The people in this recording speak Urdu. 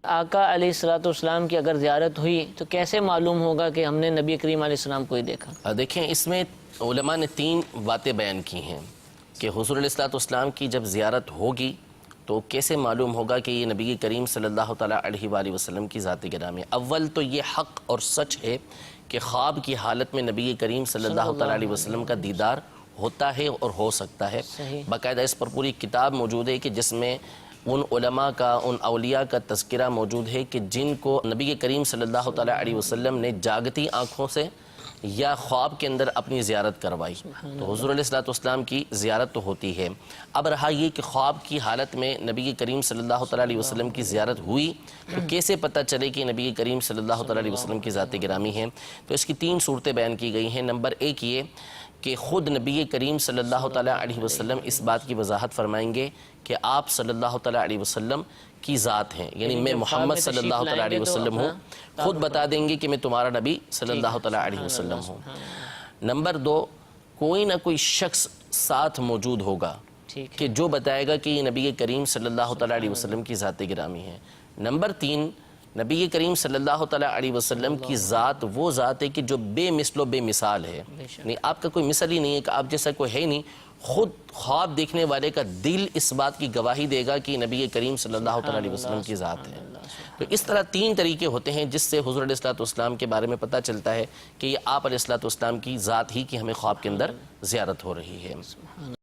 آقا علیہ السلام کی اگر زیارت ہوئی تو کیسے معلوم ہوگا کہ ہم نے نبی کریم علیہ السلام کو ہی دیکھا؟ دیکھیں، اس میں علماء نے 3 باتیں بیان کی ہیں کہ حضور علیہ السلام کی جب زیارت ہوگی تو کیسے معلوم ہوگا کہ یہ نبی کریم صلی اللہ تعالیٰ علیہ وآلہ وسلم کی ذات گرامی ہے۔ اول تو یہ حق اور سچ ہے کہ خواب کی حالت میں نبی کریم صلی اللہ تعالیٰ علیہ وسلم کا دیدار ہوتا ہے اور ہو سکتا ہے۔ باقاعدہ اس پر پوری کتاب موجود ہے کہ جس میں ان علماء کا، ان اولیاء کا تذکرہ موجود ہے کہ جن کو نبی کریم صلی اللہ تعالیٰ علیہ وسلم نے جاگتی آنکھوں سے یا خواب کے اندر اپنی زیارت کروائی۔ تو حضور علیہ السلام کی زیارت تو ہوتی ہے۔ اب رہا یہ کہ خواب کی حالت میں نبی کریم صلی اللہ تعالیٰ علیہ وسلم کی زیارت ہوئی تو کیسے پتہ چلے کہ نبی کریم صلی اللہ تعالیٰ علیہ وسلم کی ذات گرامی ہے؟ تو اس کی 3 صورتیں بیان کی گئی ہیں۔ نمبر 1 یہ کہ خود نبی کریم صلی اللہ تعالیٰ علیہ وسلم اس بات کی وضاحت فرمائیں گے کہ آپ صلی اللہ تعالیٰ علیہ وسلم کی ذات ہیں، یعنی میں محمد صلی اللہ تعالیٰ علیہ وسلم ہوں، خود بتا دیں گے کہ میں تمہارا نبی صلی اللہ تعالیٰ علیہ وسلم ہوں۔ نمبر 2، کوئی نہ کوئی شخص ساتھ موجود ہوگا کہ جو بتائے گا کہ یہ نبی کریم صلی اللہ تعالیٰ علیہ وسلم کی ذات گرامی ہے۔ نمبر 3، نبی کریم صلی اللہ تعالیٰ علیہ وسلم کی ذات وہ ذات ہے کہ جو بے مثل و بے مثال ہے، یعنی آپ کا کوئی مثل ہی نہیں ہے، کہ آپ جیسا کوئی ہے نہیں۔ خود خواب دیکھنے والے کا دل اس بات کی گواہی دے گا کہ نبی کریم صلی اللہ تعالیٰ علیہ وسلم کی ذات ہے۔ تو اس طرح 3 طریقے ہوتے ہیں جس سے حضور علیہ السلام کے بارے میں پتہ چلتا ہے کہ یہ آپ علیہ السلام کی ذات ہی کی ہمیں خواب کے اندر زیارت ہو رہی ہے۔